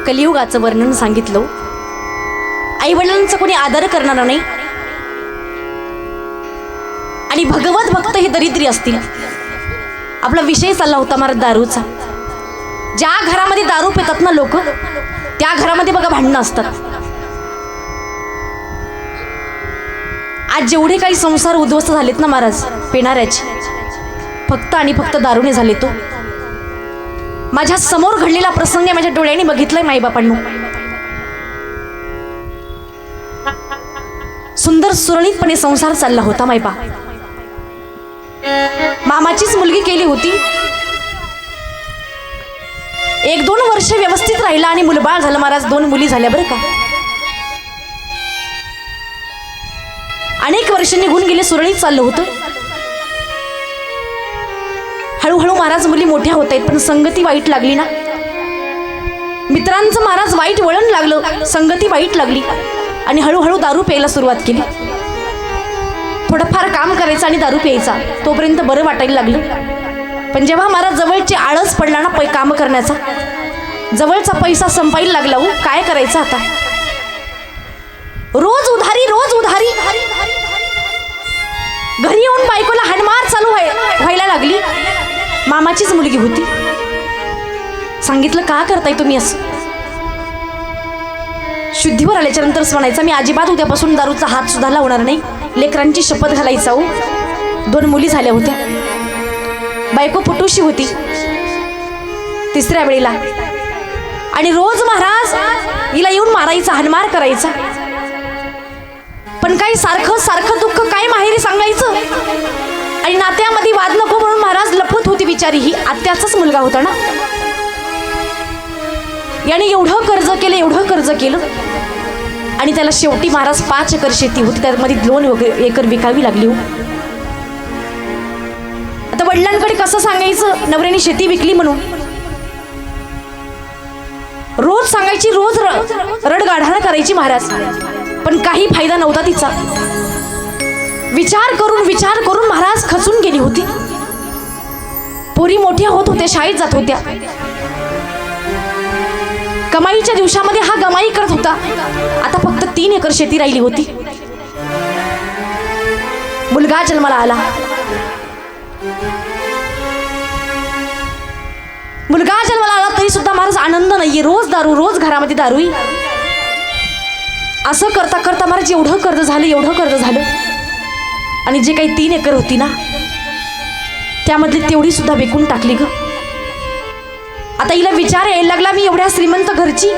कलियुगाचं वर्णन सांगितलं. आई वडिलांचा कोणी आदर करणार नाही आणि भगवत भक्त हे दरिद्री असतील. आपला विषय चालला होता महाराज दारूचा. ज्या घरामध्ये दारू पितात ना लोक, त्या घरामध्ये बघा भांडणं असतात. आज जेवढे काही संसार उद्ध्वस्त झालेत ना महाराज पिणाऱ्याचे, फक्त आणि फक्त दारूने झाले. तो माझ्या समोर घडलेला प्रसंग आहे, माझ्या डोळ्यांनी बघितलंय माईबापांनो. सुंदर सुरळीतपणे संसार चालला होता. माईबा मामाचीच मुलगी केली होती. 1-2 वर्ष व्यवस्थित राहिला आणि मुलबाळ झालं महाराज. 2 मुली झाल्या बरं का. अनेक वर्ष निघून गेले, सुरळीत चाललं होतं. हळूहळू महाराज मुली मोठ्या होत आहेत, पण संगती वाईट लागली ना. मित्रांचं महाराज वाईट वळण लागलं, संगती वाईट लागली आणि हळूहळू दारू प्यायला सुरुवात केली. थोडंफार काम करायचं आणि दारू प्यायचा, तोपर्यंत बरं वाटायला लागलं. पण जेव्हा महाराज जवळचे आळस पडला ना काम करण्याचा, जवळचा पैसा संपायला लागला. काय करायचं आता? रोज उधारी, रोज उधारी. घरी येऊन बायकोला हाणमार चालू व्हायला लागली. मामाचीच मुलगी होती. सांगितलं का करताय तुम्ही असं? शुद्धीवर आल्याच्या नंतर म्हणायचं मी अजिबात उद्यापासून दारूचा हात सुद्धा लावणार नाही. लेकरांची शपथ घालायचा. 2 मुली झाल्या होत्या. बायको पुटुशी होती 3ऱ्या वेळेला. आणि रोज महाराज हिला येऊन मारायचा, हाणमार करायचा. पण काही सारखं सारखं दुःख काय माहेरी सांगायचं. आणि नात्यामध्ये वाद नको म्हणून महाराज लपवत होती बिचारी. ही आत्याचाच मुलगा होता ना. याने एवढं कर्ज केलं, एवढं कर्ज केलं आणि त्याला शेवटी महाराज 5 एकर शेती होती, त्यामध्ये 2 एकर विकावी लागली. आता वडिलांकडे कसं सांगायचं नवऱ्याने शेती विकली म्हणून? रोज सांगायची, रोज रडगाढाणं करायची महाराज, पण काही फायदा नव्हता तिचा. विचार करून महाराज खचून गेली होती. पोरी मोठ्या होत होत्या, शाळेत जात होत्या. कमाईच्या दिवसामध्ये हा गमाई करत होता. आता फक्त 3 एकर शेती राहिली होती. मुलगा जन्माला आला. मुलगा जन्माला आला तरी सुद्धा महाराज आनंद नाहीये. रोज दारू, रोज घरामध्ये दारू. असं करता करता महाराज एवढं कर्ज झालं, एवढं कर्ज झालं. आणि जे काही 3 एकर होती ना, त्यामधली तेवढी सुद्धा विकून टाकली ग. आता हिला विचार यायला लागला, मी एवढ्या श्रीमंत घरची,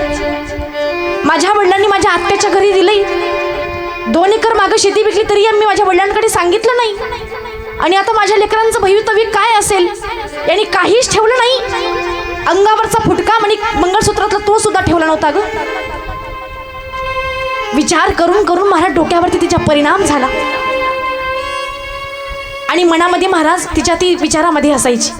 माझ्या वडिलांनी माझ्या आत्याच्या घरी दिलंय. 2 एकर मागं शेती विकली तरी मी माझ्या वडिलांकडे सांगितलं नाही. आणि आता माझ्या लेकरांचं भवितव्य काय असेल? यांनी काहीच ठेवलं नाही. अंगावरचा फुटका आणि मंगळसूत्रातला तो सुद्धा ठेवला नव्हता ग. विचार करून करून महाराज डोक्यावरती तिचा परिणाम झाला. आणि मनामध्ये महाराज तिच्या ती विचारामध्ये असायची.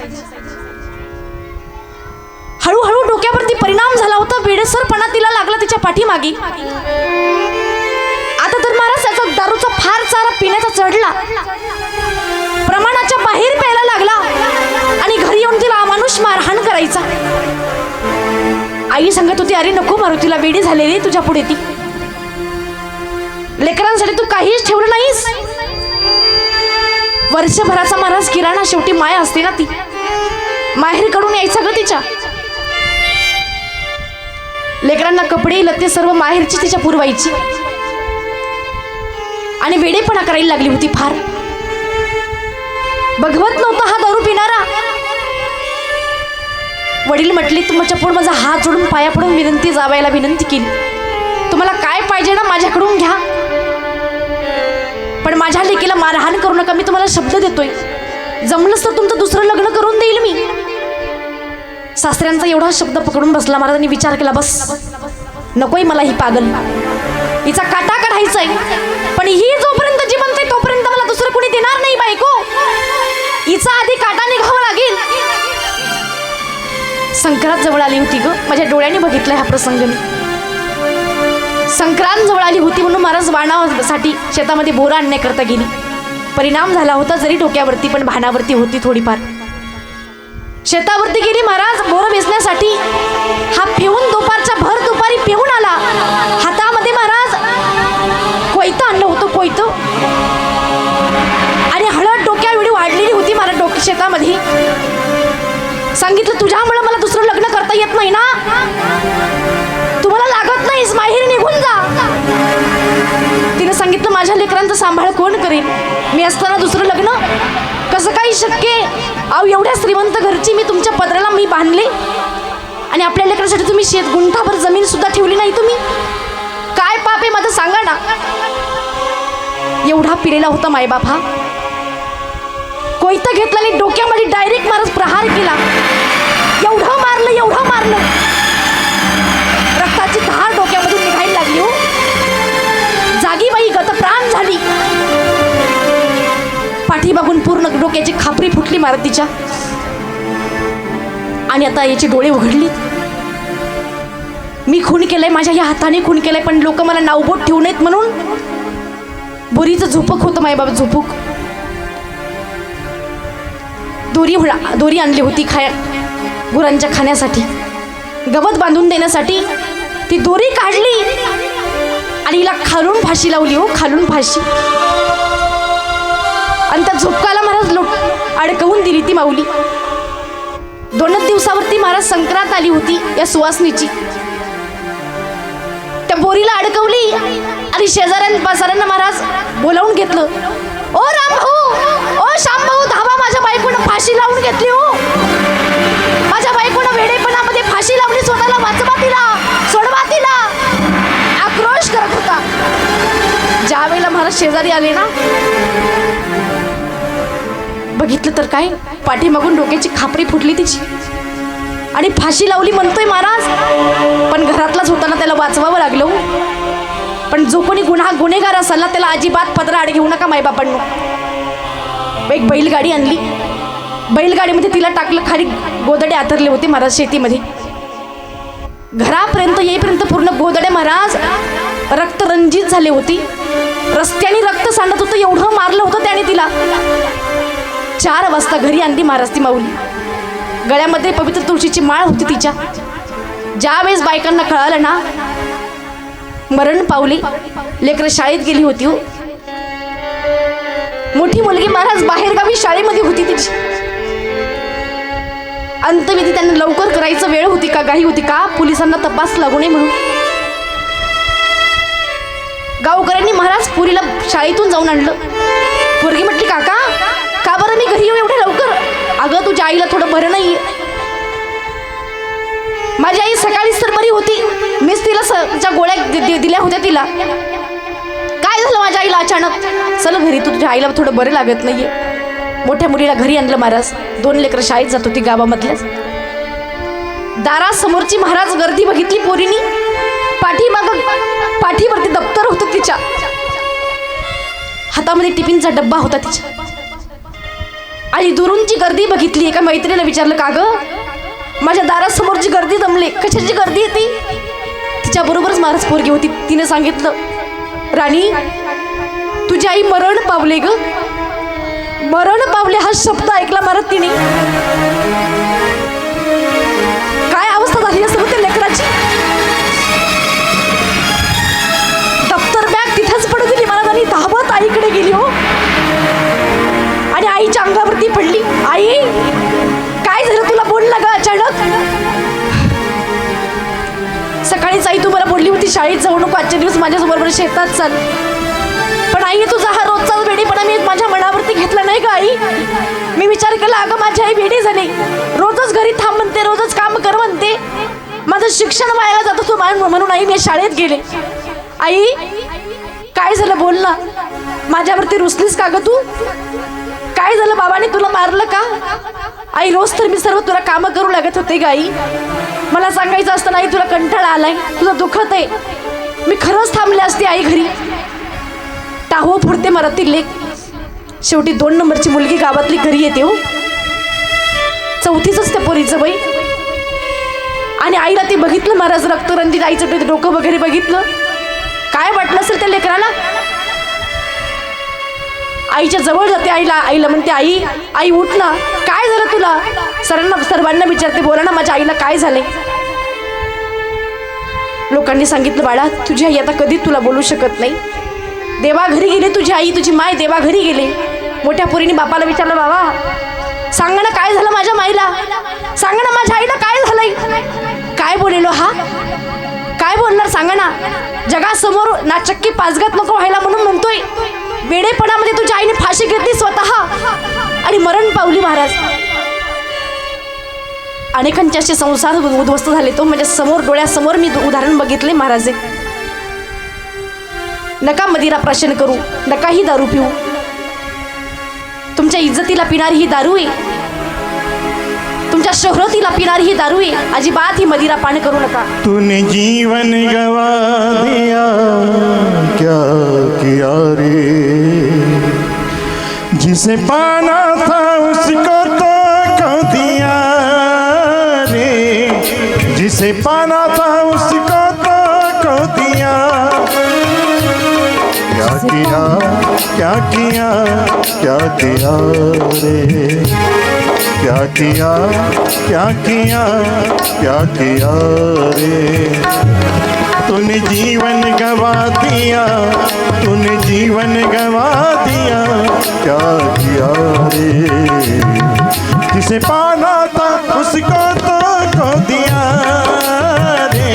हळूहळू डोक्यावरती परिणाम झाला होता. वेडसरपणा तिला लागला तिच्या पाठीमागे. आता तर महाराज त्याचा दारूचा फार सारा पिण्याचा चढला, प्रमाणाच्या बाहेर प्यायला लागला. आणि घरी येऊन तिला अमानुष मारहाण करायचा. आई सांगत होती, अरे नको मारू तिला, वेडी झालेली तुझ्या पुढे ती. लेकरांसाठी तू काहीच ठेवलं नाहीस. वर्षभराचा महाराज किराणा शेवटी माया असते ना, ती माहेर कडून यायचा ग तिच्या. लेकरांना कपडे लत्ते सर्व माहेरची तिच्या पुरवायची. आणि वेडेपणा करायला लागली होती फार. बघवत नव्हता हा दारू पिणारा. वडील म्हटले, तुमच्या पुढे माझा हात जोडून पाया पडून विनंती, जावायला विनंती केली, तुम्हाला काय पाहिजे ना माझ्याकडून घ्या, पण माझ्या लेकीला मारहाण करू नका. मी तुम्हाला शब्द देतोय, जमलंच तर तुमचं दुसरं लग्न करून देईल मी. सासऱ्यांचा एवढा शब्द पकडून बसला महाराजांनी. विचार केला, बस नकोय मला ही पागल, हिचा काटा काढायचाय. पण ही जोपर्यंत जिवंत आहे तोपर्यंत मला दुसरं कोणी देणार नाही बायको. हिचा आधी काटा निघावा लागेल. संक्रांत जवळ आली होती ग. माझ्या डोळ्याने बघितला हा प्रसंग मी. संक्रांत जवळ आली होती म्हणून महाराज वाणासाठी शेतामध्ये बोरा आणण्याकरता गेली. परिणाम झाला होता जरी डोक्यावरती, पण भानावरती होती थोडीफार. शेतावरती गेली महाराज बोरं वेचण्यासाठी. हा पिऊन दुपारच्या भर सांगितलं तुझ्यामुळे मला दुसरं लग्न करता येत नाही ना, तुम्हाला लागत नाहीस, माहेरी निघून जा. तिने सांगितलं माझ्या लेकरांचा सांभाळ कोण करेल, मी असताना दुसरं लग्न कसं काही शक्य आहे. अहो एवढ्या श्रीमंत घरची मी तुमच्या पदराला मी बांधले आणि आपल्या लेकरासाठी तुम्ही शेत गुंठाभर जमीन सुद्धा ठेवली नाही. तुम्ही काय पाप आहे माझं सांगा ना. एवढा पिलेला होता मायबाप हा. कोयता घेतला आणि डोक्यामध्ये डायरेक्ट मारत प्रहार केला. एवढं मारलं एवढं मारलं, रक्ताची धार डोक्यामधून निघायला लागली हो. जागी बाई गतप्राण झाली. पाठीमागून पूर्ण डोक्याची खापरी फुटली मारत तिच्या. आणि आता याचे डोळे उघडले. मी खून केलंय, माझ्या या हाताने खून केलंय, पण लोक मला नावबोट ठेवू नयेत म्हणून बोरीचं झोपक होतं मायबाप, झोपूक. दोरी आणली होती गुरांच्या खाण्यासाठी, गवत बांधून देण्यासाठी. ती दोरी काढली आणि हिला खालून फाशी लावली हो, खालून फाशी. आणि त्या झोपकाला महाराज अडकवून दिली ती माऊली. 2 दिवसावरती महाराज संक्रांत आली होती या सुवासनीची. त्या बोरीला अडकवली आणि शेजाऱ्यांना महाराज बोलावून घेतलं. ओ राम भाऊ, ओ श्याम भाऊ, धावा, माझ्या बायकोनं फाशी लावून घेतली हो. माझ्या बायकोनं वेडेपणामध्ये फाशी लावली, स्वतःला वाचवा तिला, सोडवा तिला. आक्रोश करत होता. ज्या वेळेला महाराज शेजारी आले ना, बघितलं तर काय, पाठीमागून डोक्याची खापरी फुटली तिची आणि फाशी लावली म्हणतोय महाराज. पण घरातलाच होता ना, त्याला वाचवावं लागलं. पण जो कोणी गुन्हेगार असेल ना, त्याला अजिबात पदरा आड घेऊ नका मायबापांनो. एक बैलगाडी आणली, बैलगाडीमध्ये तिला टाकलं, खाली गोदडे आथरले होते महाराज शेतीमध्ये. घरापर्यंत येईपर्यंत पूर्ण गोदडे महाराज रक्तरंजित झाले होती. रस्त्याने रक्त सांडत होतं, एवढं मारलं होतं त्याने तिला. 4 वाजता घरी आणली महाराज ती माऊली. गळ्यामध्ये पवित्र तुळशीची माळ होती तिच्या. ज्या वेळेस बायकांना कळालं ना, मरण पावली, लेकरं शाळेत गेली होती हो. मोठी मुलगी महाराज बाहेरगावी शाळेमध्ये होती तिची. अंतविधी त्यांना लवकर करायचं, वेळ होती का, घाई होती का, पोलिसांना तपास लागू नये म्हणून गावकऱ्यांनी महाराज पुरीला शाळेतून जाऊन आणलं. पोरगी म्हटली, काका का बरं मी घरी येऊ एवढ्या लवकर? अगं तुझ्या आईला थोडं बरं नाही. माझी आई सकाळीच तर बरी होती, मीच तिला गोळ्या दिल्या होत्या तिला. काय झालं माझ्या आईला अचानक? चल घरी, तुझ्या आईला थोडं बरं लागत नाहीये. मोठ्या मुलीला घरी आणलं महाराज. 2 लेकरं शाळेत जात होती गावामधल्या. दारासमोरची महाराज गर्दी बघितली पोरीनी. पाठीवरती दप्तर होतं तिच्या, हातामध्ये टिफिनचा डब्बा होता तिच्या. आणि दुरूनची गर्दी बघितली. एका मैत्रिणीला विचारलं, का ग माझ्या दारासमोरची गर्दी जमली, कशाची गर्दी येते? तिच्या बरोबरच महाराज पोरगी होती. तिने सांगितलं, राणी तुझी आई मरण पावले ग. मरण पावले हा शब्द ऐकला महाराज तिने. काय अवस्था झाली असेल त्या लेकराची. दप्तर बॅग तिथेच पडू दिली महाराजांनी, धावत आईकडे गेली हो. आणि आईच्या अंगावरती पडली. आई काय झालं तुला, बोल ना ग अचानक. सकाळीच आई तू मला बोलली होती शाळेत जाऊ नको, आजच्या दिवस माझ्याबरोबर शेतात चाल. पण आई तुझा हा रोजचाच वेडीपणा मी माझ्या मनावरती घेतला नाही का आई. मी विचार केला, अगं माझी आई वेडी झाली, रोजच घरी थांब म्हणते, रोजच काम कर म्हणते, माझं शिक्षण वाया जात होतं म्हणून आई मी शाळेत गेले. आई काय झालं बोल ना. माझ्यावरती रुसलीस का ग तू? काय झालं, बाबाने तुला मारलं का? आई रोज तर मी सर्व तुला कामं करू लागत होते ग आई. मला सांगायचं असतं नाही, तुला कंटाळा आलाय, तुझं दुखत आहे. मी खरंच थांबले असते आई घरी. टाहो फुडते मराठी लेख. शेवटी 2 नंबरची मुलगी गावातली घरी येते हो. 4थीच त्या पोरीचं बाई. आणि आईला ते बघितलं महाराज, रक्तरंजित आईचं डोकं वगैरे बघितलं. काय वाटलं असेल त्या लेकराला. आईच्या जवळ जाते, आईला म्हणते, आई उठ ना, काय झालं तुला? सर्वांना विचारते, बोला ना माझ्या आईला काय झालंय. लोकांनी सांगितलं, बाळा तुझी आई आता कधी तुला बोलू शकत नाही. देवा घरी गेले तुझी आई, तुझी माय देवा घरी गेले. मोठ्या पोरीने बापाला विचारलं, बाबा सांगा ना काय झालं माझ्या माईला. सांगा ना माझ्या आईला काय झालंय? काय बोलेलो हा? काय बोलणार सांगा ना? जगासमोर नाचक्की पाचगत नको व्हायला म्हणून म्हणतोय. वेडेपणामध्ये तुझ्या आईने फाशी घेतली स्वतः आणि मरण पावली महाराज. अनेकांचे असे संसार उद्ध्वस्त झाले. तो म्हणजे समोर डोळ्यासमोर मी उदाहरण बघितले महाराज. नका मदिरा प्राशन करू, नका ही दारू पिऊ. तुमच्या इज्जतीला पिणारी ही दारू आहे, तुमच्या शोहरतीला पिणारी ही दारू आहे. अजिबात ही मदिरा पान करू नका. तूने जीवन गवा दिया क्या किया रे, जिसे पाना था उसको तो खो दिया रे, जिसे पाना था उसको तो खो दिया. क्या किया क्या किया क्या किया रे, क्या किया क्या किया क्या किया रे. तूने जीवन गवा दिया, तूने जीवन गवा दिया क्या किया रे, जिसे पाना था उसको तो खो दिया रे,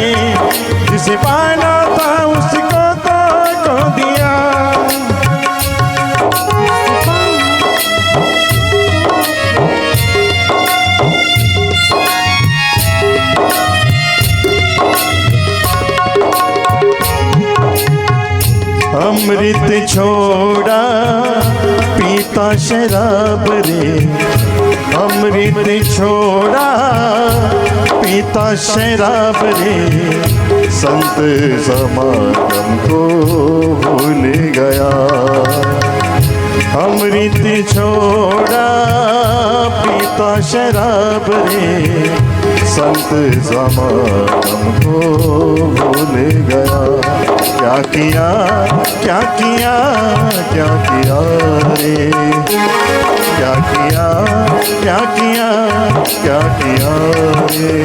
जिसे पाना था उसको तो खो दिया. अमृत छोड़ा पीता शराब रे, अमृत छोड़ा पीता शराब रे, संत समागम को भूल गया. अमृत छोड़ा पीता शराब रे, संत समागम को भूल गया. क्या किया क्या किया क्या किया रे, क्या किया क्या किया क्या किया रे.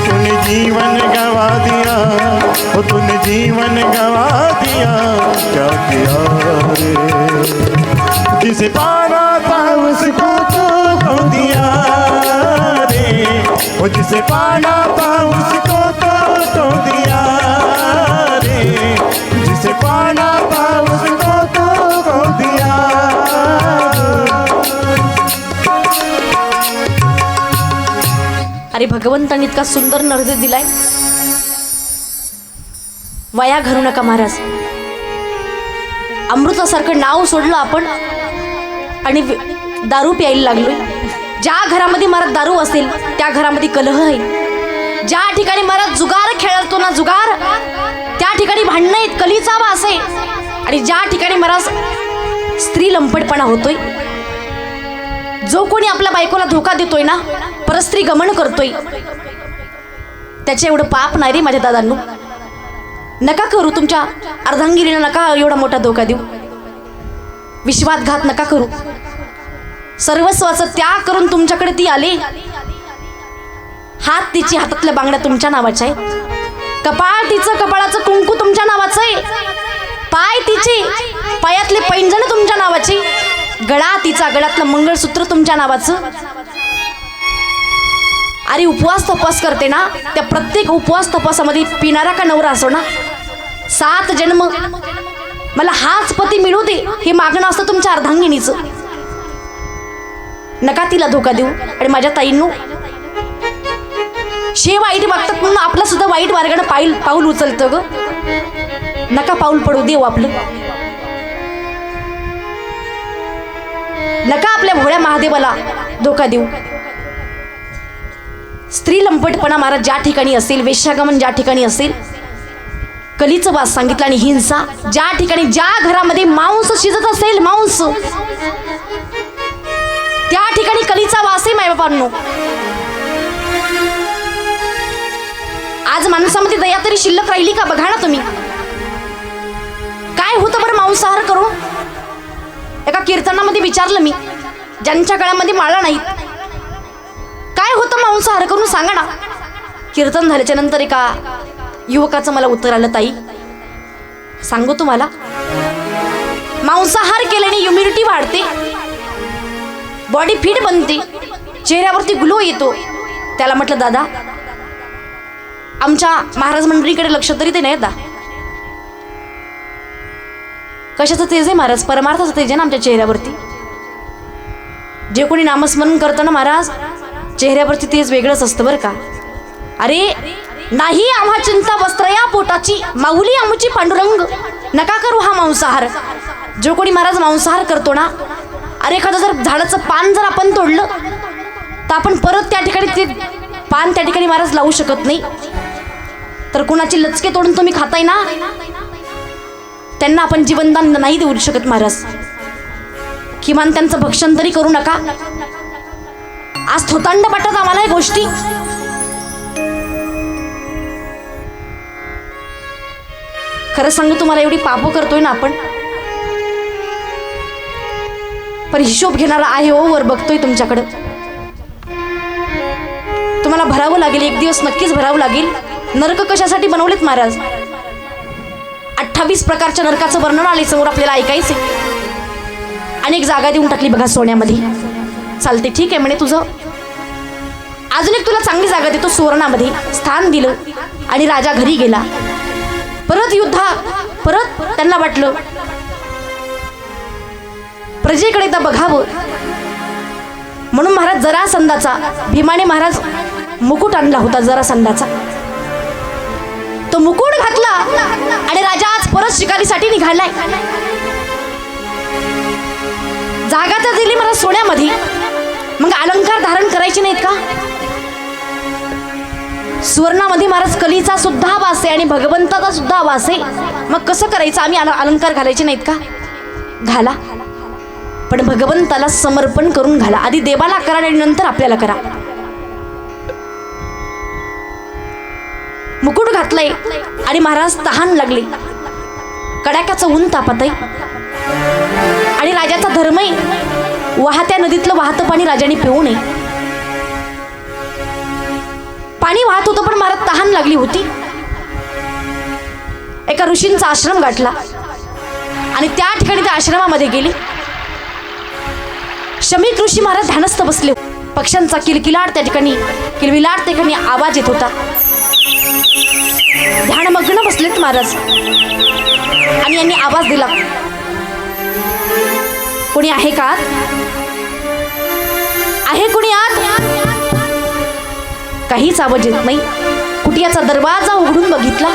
तूने जीवन गवा दिया, ओ तूने जीवन गवा दिया क्या किया रे, जिसे पाना था उसको तो खो दिया रे, ओ जिसे पाना था उसको तो खो दिया रे, जिसे पाना था उसको तो खो दिया. अरे भगवंतांनी इतका सुंदर नर्द दिलाय. वया घालू नका महाराज. अमृतासारखं नाव सोडलं आपण आणि दारू प्यायला लागलोय. ज्या घरामध्ये महाराज दारू असेल त्या घरामध्ये कलह आहे. ज्या ठिकाणी महाराज जुगार खेळतो ना जुगार, त्या ठिकाणी भांडणं आहेत, कलीचा वास आहे. आणि ज्या ठिकाणी महाराज स्त्री लंपटपणा होतोय, जो कोणी आपल्या बायकोला धोका देतोय ना, परस्त्री गमन करतोय, त्याचे एवढं पाप नाही रे माझ्या दादांनो. नका करू, तुमच्या अर्धांगिरीला नका एवढा मोठा धोका देऊ. विश्वासघात नका करू. सर्वस्वाचा त्याग करून तुमच्याकडे ती आले. हात तिची हातातल्या बांगड्या तुमच्या नावाच्या आहे, कपाळ तिचं कपाळाचं कुंकू तुमच्या नावाचं आहे, पाय तिचे पायातले पैंजण तुमच्या नावाचे, गळा तिचा गळ्यातलं मंगळसूत्र तुमच्या नावाचं. अरे उपवास तपास करते ना, त्या प्रत्येक उपवास तपासामध्ये पिणारा का नवरा असो ना, 7 जन्म मला हाच पती मिळू दे हे मागणं असतं तुमच्या अर्धांगिनीचं. नका तिला धोका देऊ. आणि माझ्या ताईंनो, शे वाईट बघतात म्हणून आपलं सुद्धा वाईट मार्गाने पाऊल उचलतं ग. नका पाऊल पडू देऊ आपलं. नका आपल्या भोळ्या महादेवाला धोका देऊ. स्त्री लंपटपणा महाराज ज्या ठिकाणी असेल, वेश्यागमन ज्या ठिकाणी असेल, कलीचं वास सांगितलं आणि हिंसा ज्या ठिकाणी, ज्या घरामध्ये मांस शिजत असेल, मांस, त्या ठिकाणी कलीचा वास आहे मायबापांनो. आज माणसामध्ये दया तरी शिल्लक राहिली का बघा ना तुम्ही. काय होतं बरं मांसाहार करून? एका कीर्तनामध्ये विचारलं मी, ज्यांच्या गळ्यामध्ये माळा नाहीत, काय होतं मांसाहार करून सांगा ना. कीर्तन झाल्याच्या नंतर एका युवकाचं मला उत्तर आलं, ताई सांगू तुम्हाला, मांसाहार केल्याने इम्युनिटी वाढते, बॉडी फिट बनते, चेहऱ्यावरती ग्लो येतो. त्याला म्हटलं, दादा आमच्या महाराज मंडळीकडे लक्ष तरी ते नाही. कशाचं तेज आहे महाराज? परमार्थाचं तेज आहे ना आमच्या चेहऱ्यावरती. जे कोणी नामस्मरण करतं ना महाराज, चेहऱ्यावरती तेज वेगळंच असतं बरं का. अरे नाही आम्हा चिंता वस्त्र या पोटाची, माऊली आमची पांडुरंग नका करू हा मांसाहार. जो कोणी महाराज मांसाहार करतो ना, अरे एखादं जर झाडाचं पान जर आपण तोडलं तर आपण परत त्या ठिकाणी ते पान त्या ठिकाणी महाराज लावू शकत नाही. तर कुणाची लचके तोडून तुम्ही खाताय ना, त्यांना आपण जीवनदान नाही देऊ शकत महाराज. किमान त्यांचं भक्षण तरी करू नका. आज थोतांड वाटत आम्हाला या गोष्टी. खरं सांगू तुम्हाला, एवढी पाप करतोय ना आपण, पण हिशोब घेणारा आहे हो वर बघतोय तुमच्याकडं. तुम्हाला भरावं लागेल, एक दिवस नक्कीच भरावं लागेल. नरक कशासाठी बनवलेत महाराज? 28 प्रकारच्या नरकाचं वर्णन आले समोर आपल्याला ऐकायचे. अनेक जागा देऊन टाकली बघा सोन्यामध्ये. चालते ठीक आहे म्हणे तुझं, अजून एक तुला चांगली जागा देतो सुवर्णामध्ये. स्थान दिलं आणि राजा घरी गेला. परत त्यांना वाटलं प्रजेकडे तर बघावं, म्हणून महाराज जरासंधाचा, भीमाने महाराज मुकुट आणला होता जरासंधाचा. तो मुकुट घातला आणि राजा आज परत शिकारीसाठी निघालाय. जागा तर दिली मला सोन्यामध्ये, मग अलंकार धारण करायचे नाहीत का? सुवर्णामध्ये महाराज कलीचा सुद्धा वास आहे आणि भगवंताचा सुद्धा वास आहे. मग कसं करायचं? आम्ही अलंकार घालायचे नाहीत का? घाला, पण भगवंताला समर्पण करून घाला. आधी देवाला करा आणि नंतर आपल्याला करा. मुकुट घातलंय आणि महाराज तहान लागले. कडाक्याचं ऊन तापत आहे आणि राजाचा धर्म आहे वाहत्या नदीतलं वाहतं पाणी राजाने पिऊ नये. पाणी वाहत होतं पण महाराज तहान लागली होती. एका ऋषींचा आश्रम गाठला आणि त्या ठिकाणी त्या आश्रमामध्ये गेली. शमीक ऋषी महाराज ध्यानस्थ बसले. पक्ष्यांचा किलकिलाट त्या ठिकाणी, किलबिलाट त्या ठिकाणी आवाज येत होता. ध्यानमग्न बसलेत महाराज आणि यांनी आवाज दिला, कोणी आहे का? आहे कोणी आत? काहीच आवाज येत नाही. कुटियाचा दरवाजा उघडून बघितला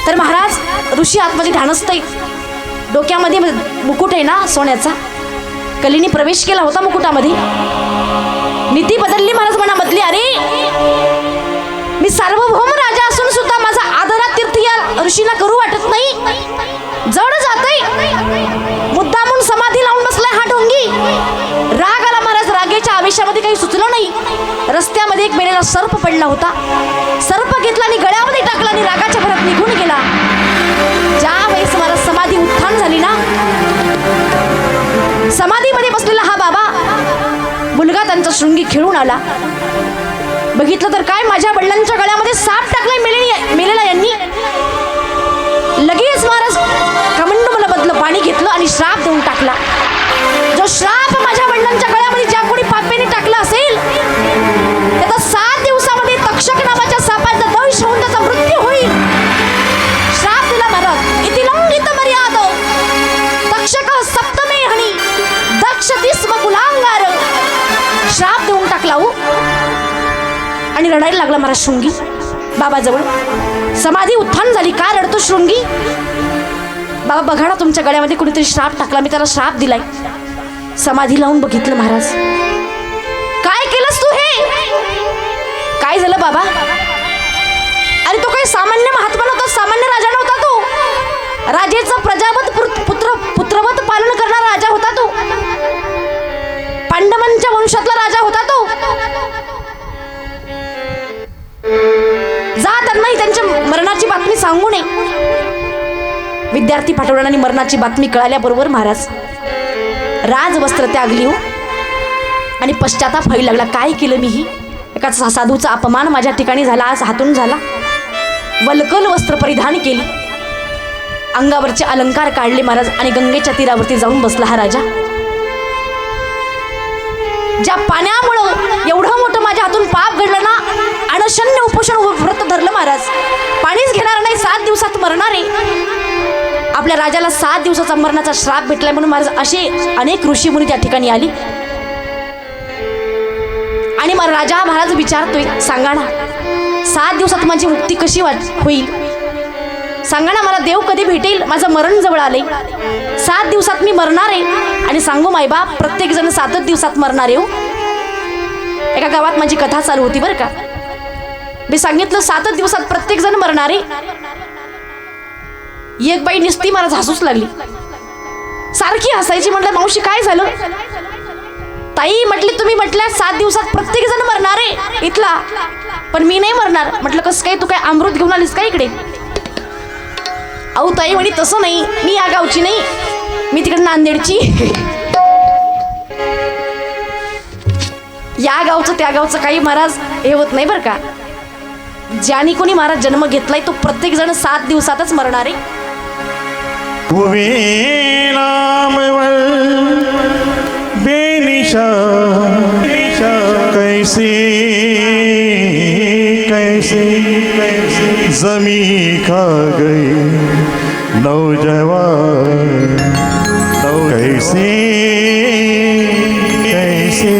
तर महाराज ऋषी आतमध्ये ध्यानस्थ आहे. डोक्यामध्ये मुकुट आहे ना सोन्याचा, कलीने प्रवेश केला होता मुकुटामध्ये. नीती बदलली महाराज मनामधली. अरे मी सार्वभौम राजा असून सुद्धा माझा आदरातीर्थ या ऋषींना करू वाटत नाही. जड जातय. मुद्दामून समाधी लावून बसलाय हा ढोंगी. राग आला महाराज. रागेच्या आवेशामध्ये काही सुचलं नाही. रस्त्यामध्ये एक मेलेला सर्प पडला होता. सर्प घेतला आणि गळ्यामध्ये टाकला आणि रागाच्या भरात निघून गेला. ज्या वेळेस महाराज समाधी उत्थान झाली ना, समाधीमध्ये बसलेला हा बाबा मुलगा त्यांचा शृंगी खेळून आला. बघितलं तर काय, माझ्या वडिलांच्या गळ्यामध्ये साप टाकलाय मेलेला यांनी. लगेच महाराज कमंडूला बदलं पाणी घेतलं आणि श्राप देऊन टाकला. जो श्राप माझ्या वडिलांच्या गळ्यामध्ये ज्या कोणी पापेने टाकला असेल त्याचा 7 दिवसामध्ये तक्षक नावाच्या सापाचा दंश होऊन त्याचा मृत्यू होईल. श्राप दिला महाराज. इति लंघित मर्याद तक्षक सप्तमे हनी दक्ष दिस्म कुलांगार. श्राप देऊन टाकला हो आणि रडायला लागला महाराज शृंगी बाबाजवळ. समाधी उत्थान झाली. का रडतो शृंगी? बाबा बघा ना, तुमच्या गळ्यामध्ये कुणीतरी श्राप टाकला, मी त्याला श्राप दिलाय. समाधी लावून बघितलं महाराज. काय केलंस तू हे? काय झालं बाबा? अरे तो काही सामान्य महात्मा नव्हता, सामान्य राजा नव्हता तो. राजेचा प्रजावत पुत्रवत पालन करणारा राजा होता तो. पांडवांच्या वंशातला राजा होता तो. जा त्यांनाही त्यांच्या मरणाची बातमी सांगू नये. विद्यार्थी पाठवला आणि मरणाची बातमी कळाल्याबरोबर महाराज राजवस्त्र त्यागली हो आणि पश्चाताप व्हायला लागला. काय केलं मी? ही एका साधूचा अपमान माझ्या ठिकाणी झाला, आज हातून झाला. वल्कल वस्त्र परिधान केली, अंगावरचे अलंकार काढले महाराज आणि गंगेच्या तीरावरती जाऊन बसला हा राजा. ज्या पाण्यामुळं एवढं मोठं माझ्या हातून पाप घडलं ना, अनशन्य उपोषण व्रत धरलं महाराज. पाणीच घेणार नाही, 7 दिवसात मरणार आहे. आपल्या राजाला 7 दिवसाचा मरणाचा श्राप भेटलाय म्हणून महाराज असे अनेक ऋषीमुनी त्या ठिकाणी आली. आणि मग राजा महाराज विचारतोय, सांगा ना 7 दिवसात माझी मुक्ती कशी होईल? सांगा ना मला देव कधी भेटेल? माझं मरण जवळ आलंय, 7 दिवसात मी मरणार आहे. आणि सांगू मायबाप, प्रत्येक जण 7च दिवसात मरणार आहे. एका गावात माझी कथा चालू होती बरं का. मी सांगितलं 7च दिवसात प्रत्येक जण मरणार आहे. एक बाई निस्ती मला हसूच लागली, सारखी हसायची. म्हटलं मावशी काय झालं? ताई म्हटली तुम्ही म्हटल्या 7 दिवसात प्रत्येक जण मरणार आहे इथला, पण मी नाही मरणार. म्हटलं कसं काय? तू काय अमृत घेऊन आलीस का इकडे? अहो ताई म्हणे तसं नाही, मी या गावची नाही, मी तिकडे नांदेडची. या गावचं त्या गावचं काही महाराज हे होत नाही बरं का. ज्याने कोणी महाराज जन्म घेतलाय तो प्रत्येक जण 7 दिवसातच मरणार आहे. हुए नामवर बेनिशा कैसे कैसे कैसे जमी खा गई नौजवान कैसे कैसे.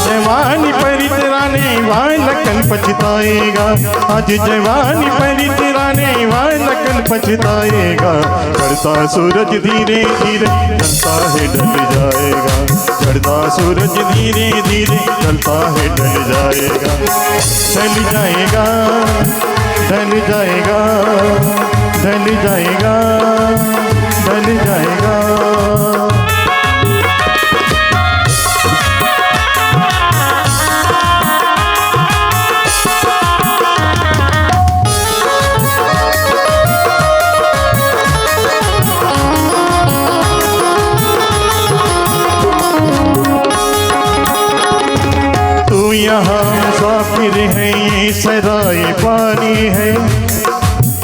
जवानी परितराने वालकन पछताएगा, आज जवानी परितराने वालकन पछताएगा. चढ़ता सूरज धीरे धीरे ढलता है ढल जाएगा, चढ़ता सूरज धीरे धीरे ढलता है ढल जाएगा. ढल जाएगा ढल जाएगा ढल जाएगा ढल जाएगा. यहाँ मुसाफिर है ये सराय पानी है,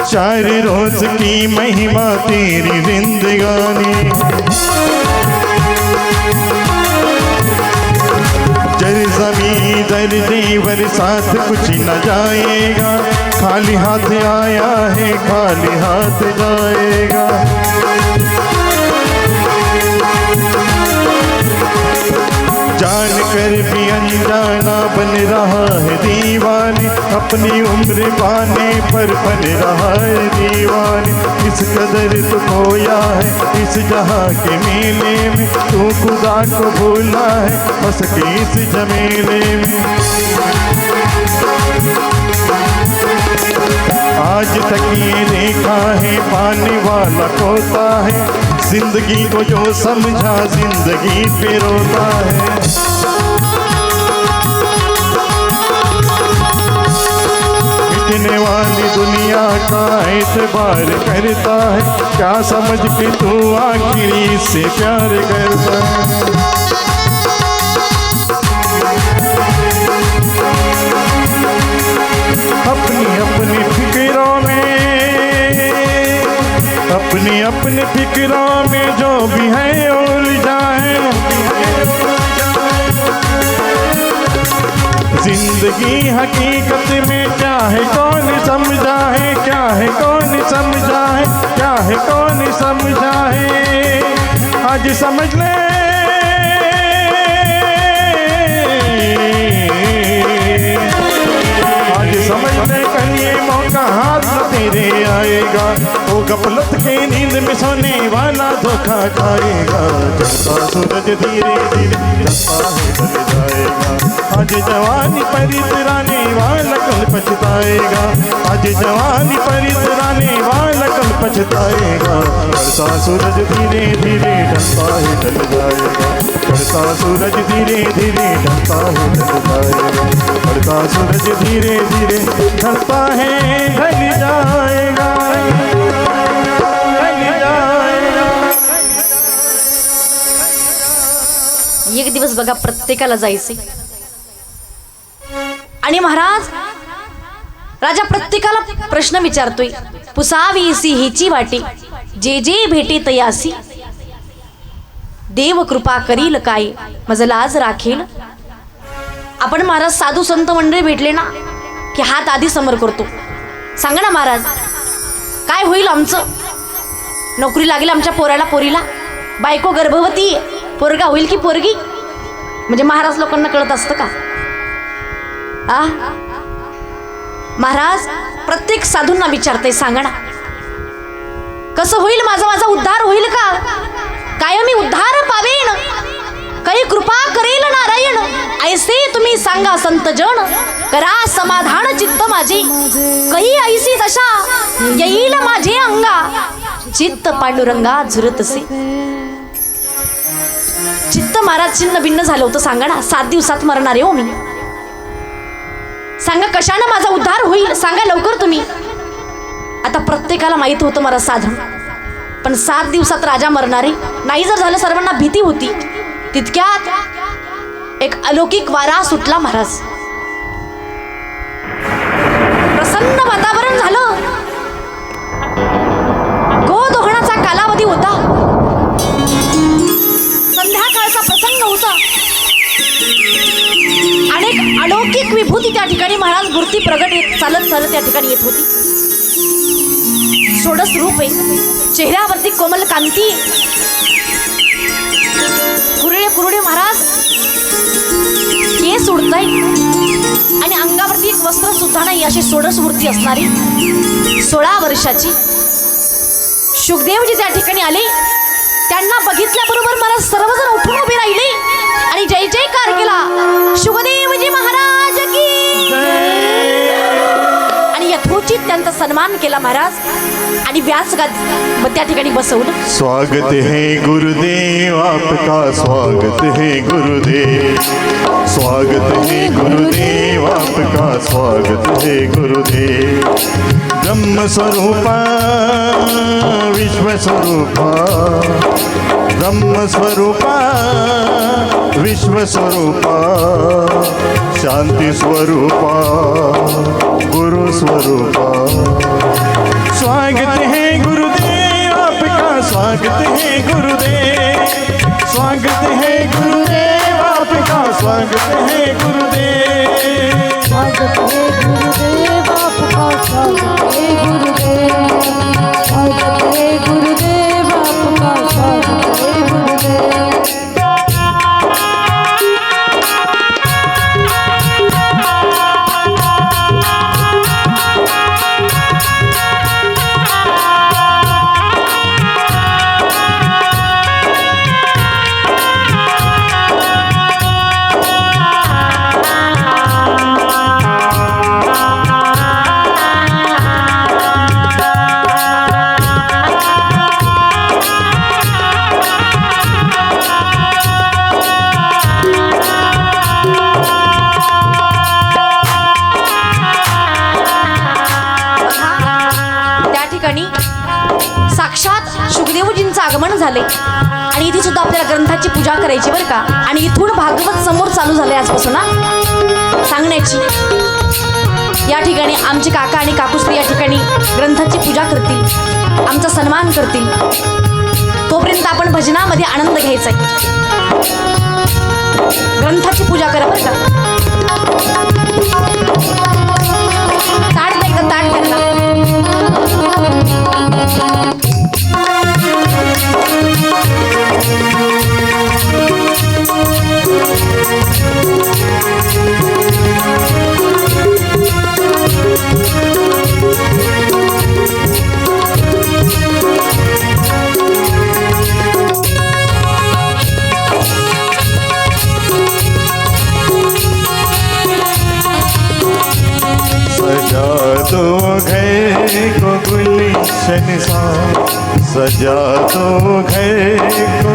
4 रोज की महिमा तेरी जिंदगानी. जर जमी जर जेवर साथ कुछ न जाएगा, खाली हाथ आया है खाली हाथ जाएगा. जान कर भी अनजाना बन रहा है दीवानी, अपनी उम्र पाने पर बन रहा है दीवानी. इस कदर तो खोया है इस जहां के मेले में, तू खुदा को भूला है बस के इस झमेले में. आज तक ये देखा है पाने वाला खोता है, जिंदगी को जो समझा जिंदगी पे रोता है. मिटने वाली दुनिया का एतबार करता है, क्या समझ के तू आखिरी से प्यार करता है. अपनी अपनी फिक्रों में अपने अपने फिक्रों में जो भी है उलझाए. जिंदगी हकीकत में क्या है कौन समझा है, क्या है कौन समझा है, क्या है कौन समझा है. आज समझ ले समझ ले कल ये मौका हाथ न तेरे आएगा, वो गफलत के नींद में सोने वाला धोखा खाएगा. चढ़ता सूरज धीरे धीरे ढलता है ढल जाएगा, आज जवानी पर इतराने वाला कल पछताएगा, आज जवानी पर इतराने वाला कल पछताएगा. चढ़ता सूरज धीरे धीरे ढलता है ढल जाएगा. चढ़ता सूरज धीरे धीरे ढलता है ढल जाएगा, चढ़ता सूरज धीरे धीरे ढलता है ढल जाएगा, ढल जाएगा। एक दिवस बघा प्रत्येकाला जायचे आणि महाराज राजा प्रत्येकाला प्रश्न विचारतोय, पुसावीसी हिची वाटी जे जे भेटे तयासी, देव कृपा करील काय मज लाज राखील। आपण महाराज साधू संत मंडळी भेटले ना की हात आधी समोर करतो, सांगा ना महाराज काय होईल आमचं, नोकरी लागेल आमच्या पोराला पोरीला, बायको गर्भवती पोरगा होईल की पोरगी, म्हणजे महाराज लोकांना कळत असतं का? महाराज प्रत्येक साधूंना विचारते, सांगा ना कसं होईल माझा, माझा उद्धार होईल का, कायमी उद्धार पावेन, काही कृपा करेल नारायण, ऐसे तुम्ही सांगा संत जन, करा समाधान चित्त माझे, काही ऐसी दशा येईल माझे अंगा, चित्त पांडुरंगा झुरतसे। चित्त महाराज चिन्ह भिन्न झालं होतं, सांगा ना 7 दिवसात मरणार आहे हो मी, सांगा कशानं माझा उद्धार होईल, सांगा लवकर तुम्ही। आता प्रत्येकाला माहित होतं मला साधन, पण 7 दिवसात राजा मरणारे नाही जर झालं, सर्वांना भीती होती। तितक्यात एक अलौकिक वारा सुटला महाराज, प्रसन्न वातावरण झालं, गोदोहणाचा कालावधी होता, संध्याकाळचा प्रसंग होता, अनेक अलौकिक विभूती त्या ठिकाणी महाराज मूर्ती प्रगट चालत चालत त्या ठिकाणी येत होती। षोडश रूप आहे, चेहऱ्यावरती कोमल कांती, कुरळे कुरळे महाराज केस उडताय आणि अंगावरती एक वस्त्र सुद्धा नाही, अशी षोडश मूर्ती असणारी 16 वर्षाची। शुकदेवजी त्या ठिकाणी आले, त्यांना बघितल्याबरोबर मला सर्वजण उठून उभे राहिले आणि जय जयकार केला, शुकदेवजी महाराज की, आणि यथोचित त्यांचा सन्मान केला महाराज आणि व्यासगाद त्या ठिकाणी बसवलं। स्वागत है गुरुदेव आपका, स्वागत है गुरुदेव, स्वागत है गुरुदेव आपका, स्वागत है गुरुदेव। ब्रह्म स्वरूपा विश्व स्वरूपा, ब्रह्म स्वरूपा विश्व स्वरूपा, शांति स्वरूपा गुरु स्वरूपा। स्वागत है गुरुदेव आपका, स्वागत है गुरुदेव, स्वागत है गुरुदेव आपका, स्वागत है गुरुदेव, स्वागत है गुरुदेव आपका, स्वागत है गुरुदेव, स्वागत है गुरुदेव आपका, स्वागत है गुरुदेव। साक्षात शुकदेवजींचं आगमन झाले आणि इथे सुद्धा आपल्याला ग्रंथाची पूजा करायची बरं का, आणि इथून भागवत समोर चालू झाले आजपासून ना सांगण्याची। या ठिकाणी आमचे काका आणि काकूश्री या ठिकाणी ग्रंथाची पूजा करतील, आमचा सन्मान करतील, तोपर्यंत आपण भजनामध्ये आनंद घ्यायचा आहे। ग्रंथाची पूजा करा बरं का, ताट नाही का, ताट त्यांना तो घर को गुलशन सा, सजा तो घर को